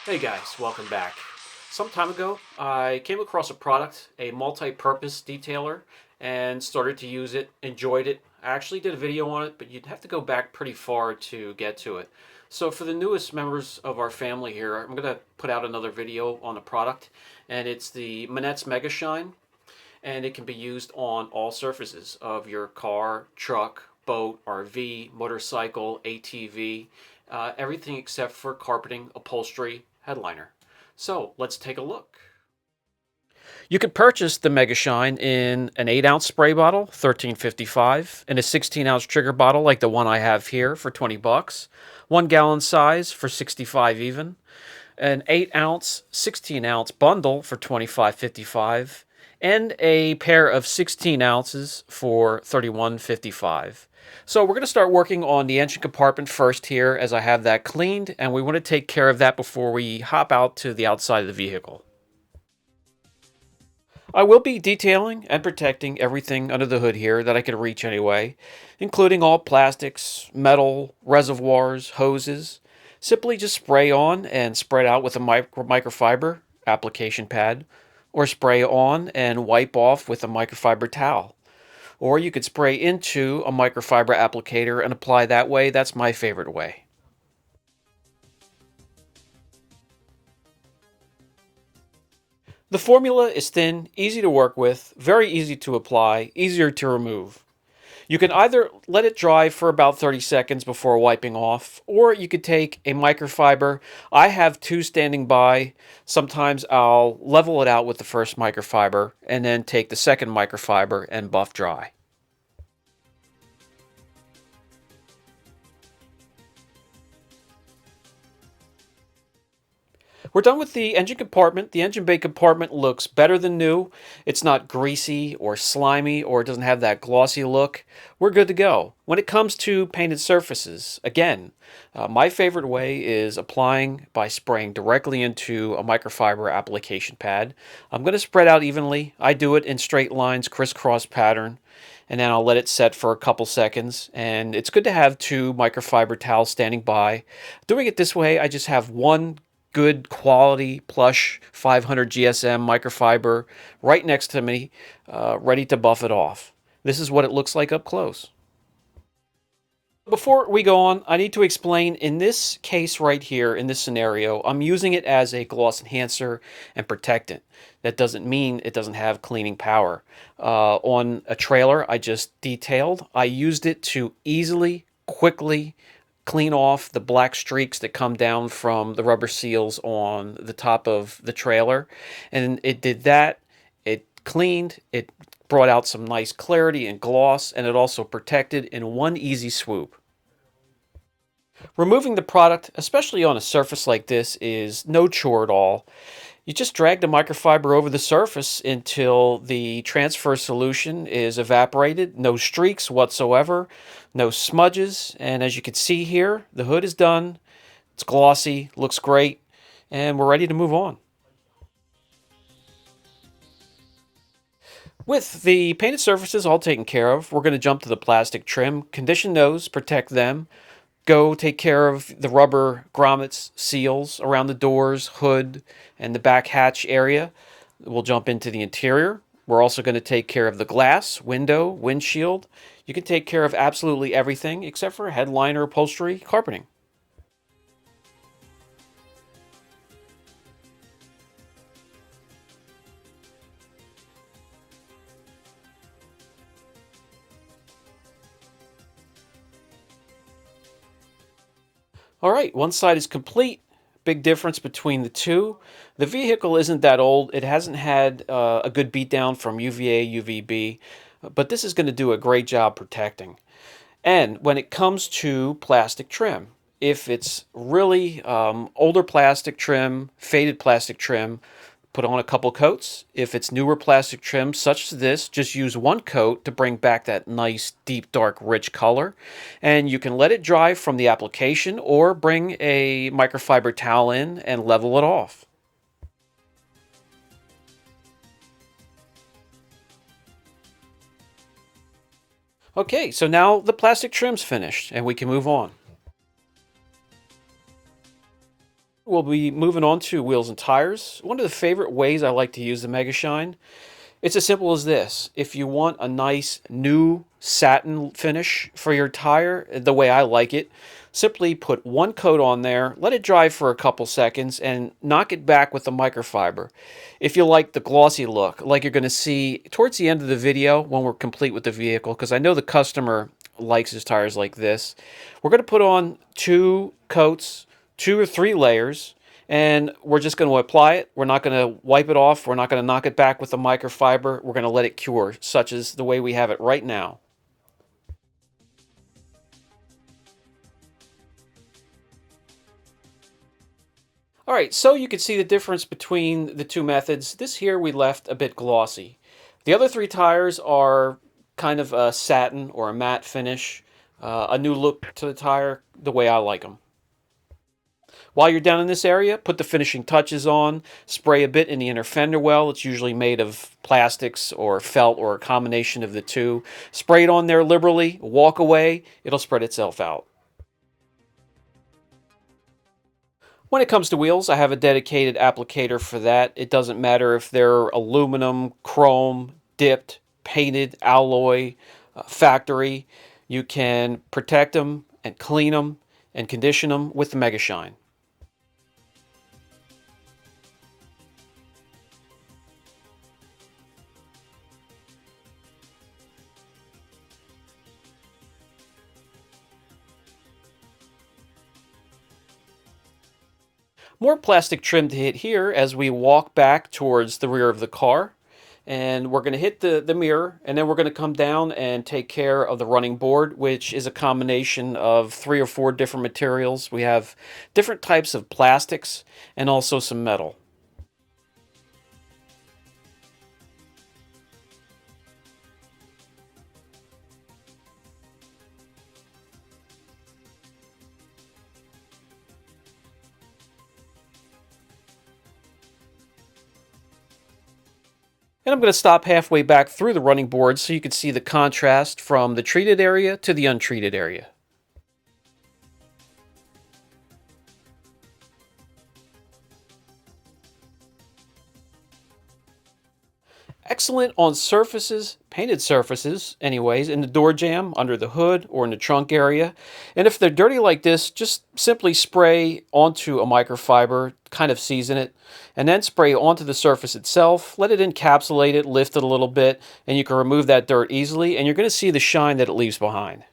Hey guys, welcome back. Some time ago, I came across a product, a multi-purpose detailer, and started to use it, enjoyed it. I actually did a video on it, but you'd have to go back pretty far to get to it. So for the newest members of our family here, I'm going to put out another video on the product, and it's the MANETT'S MEGA SHINE, and it can be used on all surfaces of your car, truck, boat, RV, motorcycle, ATV, everything except for carpeting, upholstery, headliner. So let's take a look. You could purchase the Mega Shine in an 8-ounce spray bottle, $13.55, in a 16-ounce trigger bottle like the one I have here for $20, 1 gallon size for $65 even, an 8-ounce, 16-ounce bundle for $25.55, and a pair of 16 ounces for $31.55. So we're going to start working on the engine compartment first here, as I have that cleaned, and we want to take care of that before we hop out to the outside of the vehicle. I will be detailing and protecting everything under the hood here that I can reach anyway, including all plastics, metal, reservoirs, hoses. Simply just spray on and spread out with a microfiber application pad, or spray on and wipe off with a microfiber towel. Or you could spray into a microfiber applicator and apply that way. That's my favorite way. The formula is thin, easy to work with, very easy to apply, easier to remove. You can either let it dry for about 30 seconds before wiping off, or you could take a microfiber. I have two standing by. Sometimes I'll level it out with the first microfiber and then take the second microfiber and buff dry. We're done with the engine compartment. The engine bay compartment looks better than new. It's not greasy or slimy, or it doesn't have that glossy look. We're good to go. When it comes to painted surfaces, again, my favorite way is applying by spraying directly into a microfiber application pad. I'm going to spread out evenly. I do it in straight lines, crisscross pattern, and then I'll let it set for a couple seconds. And it's good to have two microfiber towels standing by. Doing it this way, I just have one good quality plush 500 GSM microfiber right next to me, ready to buff it off. This is what it looks like up close. Before we go on, I need to explain, in this case right here, in this scenario, I'm using it as a gloss enhancer and protectant. That doesn't mean it doesn't have cleaning power. On a trailer I just detailed, I used it to easily, quickly clean off the black streaks that come down from the rubber seals on the top of the trailer. And it did that. It cleaned, it brought out some nice clarity and gloss, and it also protected in one easy swoop. Removing the product, especially on a surface like this, is no chore at all. You just drag the microfiber over the surface until the transfer solution is evaporated. No streaks whatsoever, no smudges, and as you can see here, the hood is done. It's glossy, looks great, and we're ready to move on. With the painted surfaces all taken care of, we're going to jump to the plastic trim, condition those, protect them, go take care of the rubber grommets, seals around the doors, hood, and the back hatch area. We'll jump into the interior. We're also going to take care of the glass, window, windshield. You can take care of absolutely everything except for headliner, upholstery, carpeting. All right, one side is complete. Big difference between the two. The vehicle isn't that old. It hasn't had a good beatdown from UVA, UVB, but this is going to do a great job protecting. And when it comes to plastic trim, if it's really older plastic trim, faded plastic trim, put on a couple coats. If it's newer plastic trim, such as this, just use one coat to bring back that nice, deep, dark, rich color. And you can let it dry from the application or bring a microfiber towel in and level it off. Okay, so now the plastic trim's finished and we can move on. We'll be moving on to wheels and tires. One of the favorite ways I like to use the Mega Shine, it's as simple as this. If you want a nice new satin finish for your tire, the way I like it, simply put one coat on there, let it dry for a couple seconds, and knock it back with the microfiber. If you like the glossy look, like you're going to see towards the end of the video when we're complete with the vehicle, because I know the customer likes his tires like this, we're going to put on 2 coats, 2 or 3 layers, and we're just going to apply it. We're not going to wipe it off. We're not going to knock it back with the microfiber. We're going to let it cure, such as the way we have it right now. All right, so you can see the difference between the two methods. This here we left a bit glossy. The other 3 tires are kind of a satin or a matte finish, a new look to the tire, the way I like them. While you're down in this area, put the finishing touches on, spray a bit in the inner fender well. It's usually made of plastics or felt or a combination of the two. Spray it on there liberally, walk away, it'll spread itself out. When it comes to wheels, I have a dedicated applicator for that. It doesn't matter if they're aluminum, chrome, dipped, painted, alloy, factory. You can protect them and clean them and condition them with the Mega Shine. More plastic trim to hit here as we walk back towards the rear of the car. And we're going to hit the mirror, and then we're going to come down and take care of the running board, which is a combination of 3 or 4 different materials. We have different types of plastics and also some metal. And I'm going to stop halfway back through the running board so you can see the contrast from the treated area to the untreated area. Excellent on surfaces, painted surfaces anyways, in the door jamb, under the hood, or in the trunk area. And if they're dirty like this, just simply spray onto a microfiber, kind of season it, and then spray onto the surface itself. Let it encapsulate it, lift it a little bit, and you can remove that dirt easily, and you're going to see the shine that it leaves behind.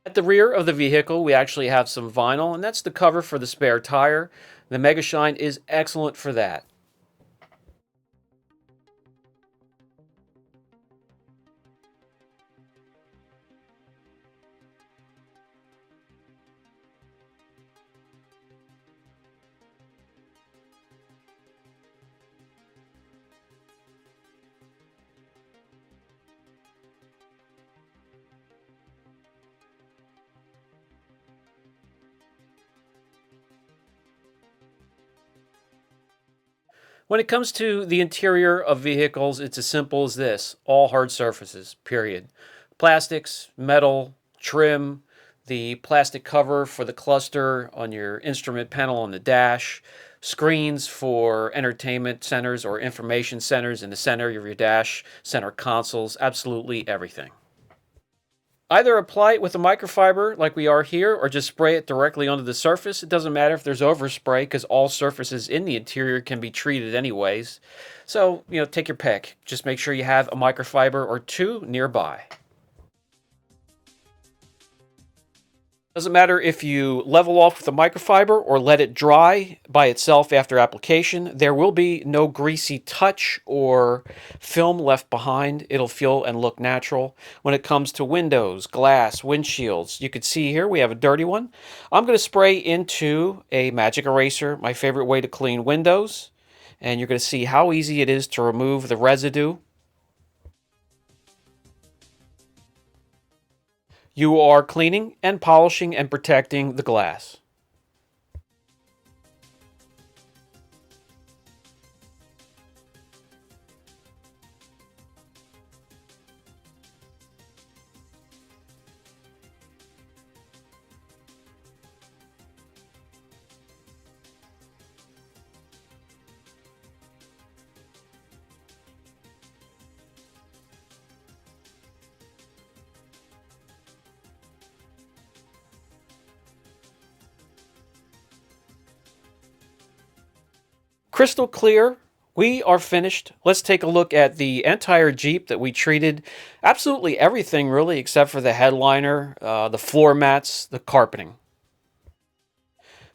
At the rear of the vehicle, we actually have some vinyl, and that's the cover for the spare tire. The Mega Shine is excellent for that. When it comes to the interior of vehicles, it's as simple as this. All hard surfaces, period. Plastics, metal, trim, the plastic cover for the cluster on your instrument panel on the dash, screens for entertainment centers or information centers in the center of your dash, center consoles, absolutely everything. Either apply it with a microfiber like we are here, or just spray it directly onto the surface. It doesn't matter if there's overspray because all surfaces in the interior can be treated anyways. So, take your pick. Just make sure you have a microfiber or 2 nearby. Doesn't matter if you level off with a microfiber or let it dry by itself after application. There will be no greasy touch or film left behind. It'll feel and look natural. When it comes to windows, glass, windshields, you can see here we have a dirty one. I'm going to spray into a magic eraser, my favorite way to clean windows. And you're going to see how easy it is to remove the residue. You are cleaning and polishing and protecting the glass. Crystal clear. We are finished. Let's take a look at the entire Jeep that we treated. Absolutely everything, really, except for the headliner, the floor mats, the carpeting.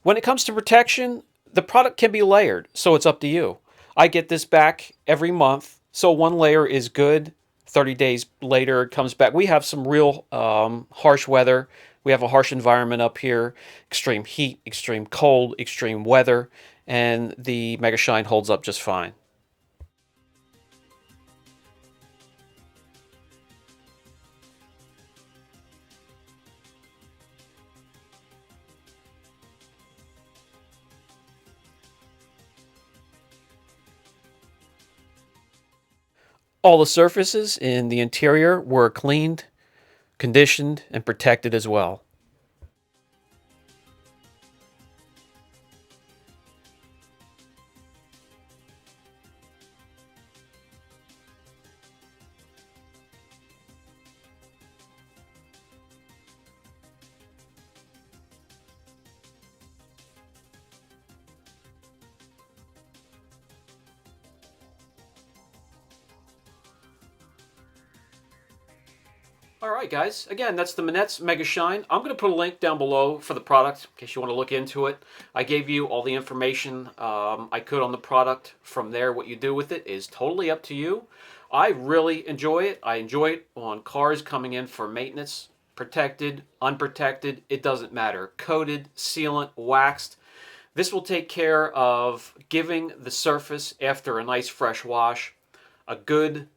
When it comes to protection, the product can be layered, so it's up to you. I get this back every month, so one layer is good. 30 days later, it comes back. We have some real harsh weather. We have a harsh environment up here, extreme heat, extreme cold, extreme weather, and the Mega Shine holds up just fine. All the surfaces in the interior were cleaned, conditioned, and protected as well. All right, guys. Again, that's the MANETT'S Mega Shine. I'm going to put a link down below for the product in case you want to look into it. I gave you all the information I could on the product. From there, what you do with it is totally up to you. I really enjoy it. I enjoy it on cars coming in for maintenance. Protected, unprotected, it doesn't matter. Coated, sealant, waxed. This will take care of giving the surface, after a nice fresh wash, a good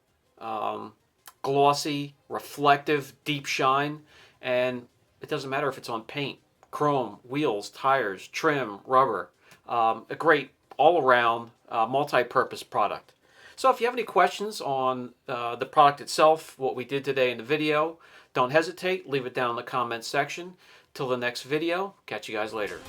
glossy, reflective, deep shine. And it doesn't matter if it's on paint, chrome, wheels, tires, trim, rubber. A great all-around multi-purpose product. So if you have any questions on the product itself, what we did today in the video, don't hesitate, leave it down in the comments section. Till the next video, catch you guys later.